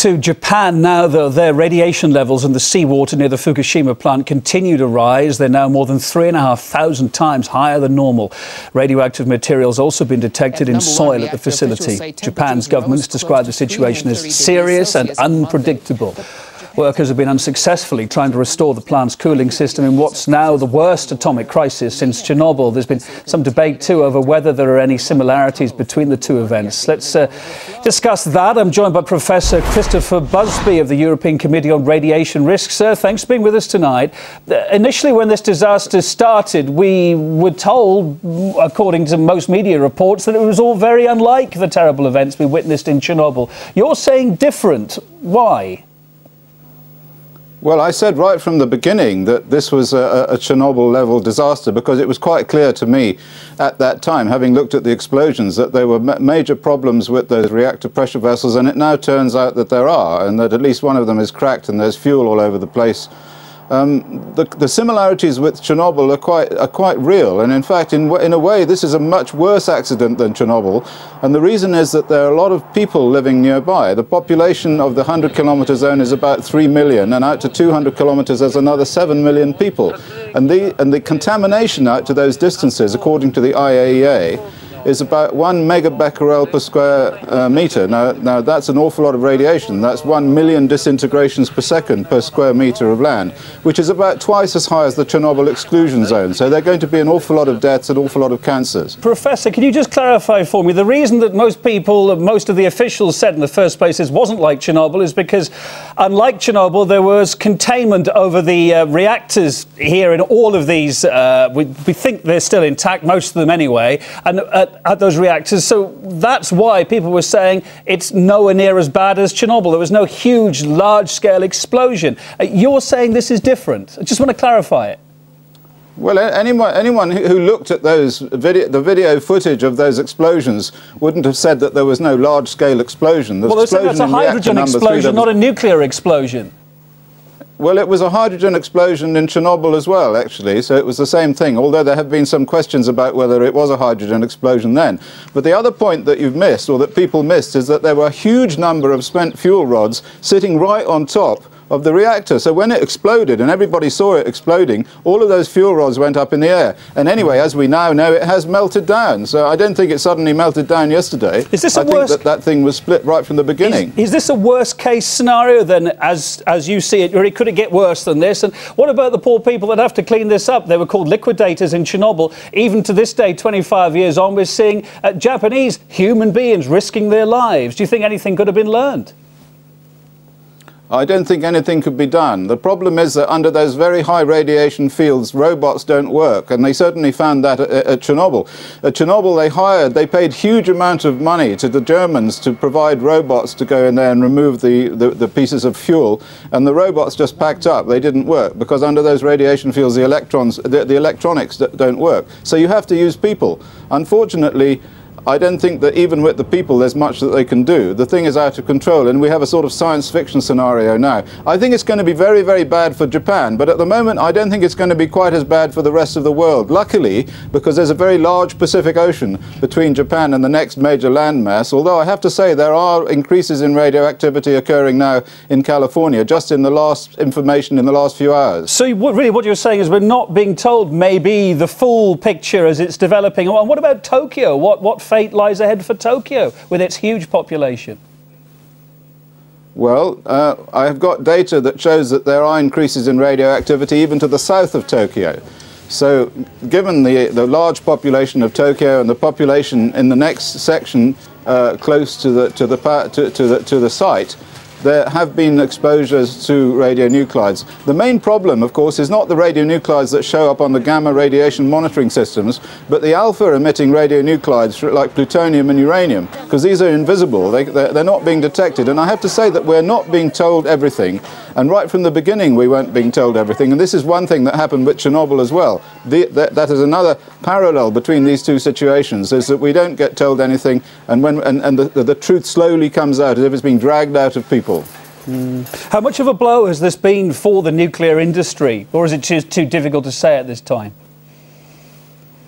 to Japan now, though. Their radiation levels in the seawater near the Fukushima plant continue to rise. They're now more than 3,500 times higher than normal. Radioactive materials also been detected in soil at the facility. Japan's government has described the situation as serious and unpredictable. Workers have been unsuccessfully trying to restore the plant's cooling system in what's now the worst atomic crisis since Chernobyl. There's been some debate, too, over whether there are any similarities between the two events. Let's discuss that. I'm joined by Professor Christopher Busby of the European Committee on Radiation Risk. Sir, thanks for being with us tonight. Initially, when this disaster started, we were told, according to most media reports, that it was all very unlike the terrible events we witnessed in Chernobyl. You're saying different. Why? Well, I said right from the beginning that this was a Chernobyl-level disaster because it was quite clear to me at that time, having looked at the explosions, that there were major problems with those reactor pressure vessels, and it now turns out that there are, and that at least one of them is cracked and there's fuel all over the place. The similarities with Chernobyl are quite real, and in fact, in a way, this is a much worse accident than Chernobyl, and the reason is that there are a lot of people living nearby. The population of the 100-kilometer zone is about 3 million, and out to 200 kilometers there's another 7 million people, and the contamination out to those distances, according to the IAEA, is about 1 megabecquerel per square meter. Now that's an awful lot of radiation. That's 1 million disintegrations per second per square meter of land, which is about twice as high as the Chernobyl exclusion zone. So there are going to be an awful lot of deaths, an awful lot of cancers. Professor, can you just clarify for me, the reason that most people, most of the officials said in the first place it wasn't like Chernobyl is because, unlike Chernobyl, there was containment over the reactors here in all of these. We think they're still intact, most of them anyway, and at those reactors. So that's why people were saying it's nowhere near as bad as Chernobyl. There was no huge, large-scale explosion. You're saying this is different. I just want to clarify it. Well, anyone who looked at the video footage of those explosions wouldn't have said that there was no large-scale explosion. Well, they're saying that's a hydrogen explosion, not a nuclear explosion. Well, it was a hydrogen explosion in Chernobyl as well, actually, so it was the same thing, although there have been some questions about whether it was a hydrogen explosion then. But the other point that you've missed, or that people missed, is that there were a huge number of spent fuel rods sitting right on top of the reactor. So when it exploded, and everybody saw it exploding, all of those fuel rods went up in the air. And anyway, as we now know, it has melted down. So I don't think it suddenly melted down yesterday. Is this I think that thing was split right from the beginning. Is this a worst case scenario then, as you see it, or could it get worse than this? And what about the poor people that have to clean this up? They were called liquidators in Chernobyl. Even to this day, 25 years on, we're seeing Japanese human beings risking their lives. Do you think anything could have been learned? I don't think anything could be done. The problem is that under those very high radiation fields, robots don't work, and they certainly found that at Chernobyl. At Chernobyl, they paid huge amount of money to the Germans to provide robots to go in there and remove the pieces of fuel, and the robots just packed up. They didn't work, because under those radiation fields, the electronics don't work. So you have to use people. Unfortunately, I don't think that even with the people there's much that they can do. The thing is out of control, and we have a sort of science fiction scenario now. I think it's going to be very, very bad for Japan, but at the moment I don't think it's going to be quite as bad for the rest of the world. Luckily, because there's a very large Pacific Ocean between Japan and the next major landmass, although I have to say there are increases in radioactivity occurring now in California, just in the last information in the last few hours. So really what you're saying is we're not being told maybe the full picture as it's developing. And what about Tokyo? What fate lies ahead for Tokyo with its huge population? Well, I have got data that shows that there are increases in radioactivity even to the south of Tokyo. So given the large population of Tokyo and the population in the next section close to the site, there have been exposures to radionuclides. The main problem, of course, is not the radionuclides that show up on the gamma radiation monitoring systems, but the alpha-emitting radionuclides like plutonium and uranium, because these are invisible. They're not being detected. And I have to say that we're not being told everything. And right from the beginning, we weren't being told everything. And this is one thing that happened with Chernobyl as well. That is another parallel between these two situations, is that we don't get told anything, and the truth slowly comes out as if it's being dragged out of people. How much of a blow has this been for the nuclear industry, or is it just too difficult to say at this time?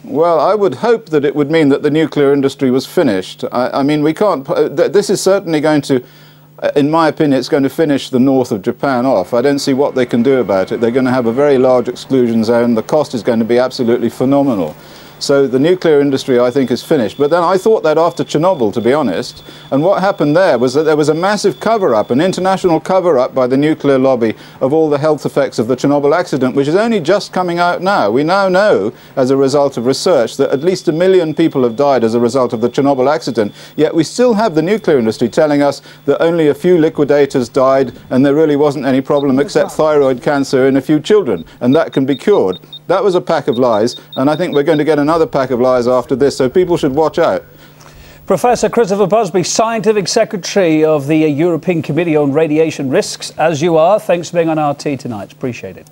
Well, I would hope that it would mean that the nuclear industry was finished. I mean, we can't. This is certainly going to in my opinion, it's going to finish the north of Japan off. I don't see what they can do about it. They're going to have a very large exclusion zone. The cost is going to be absolutely phenomenal. So the nuclear industry, I think, is finished. But then I thought that after Chernobyl, to be honest, and what happened there was that there was a massive cover-up, an international cover-up by the nuclear lobby of all the health effects of the Chernobyl accident, which is only just coming out now. We now know, as a result of research, that at least 1 million people have died as a result of the Chernobyl accident. Yet we still have the nuclear industry telling us that only a few liquidators died and there really wasn't any problem except thyroid cancer in a few children, and that can be cured. That was a pack of lies, and I think we're going to get another pack of lies after this, so people should watch out. Professor Christopher Busby, Scientific Secretary of the European Committee on Radiation Risks, as you are. Thanks for being on RT tonight. Appreciate it.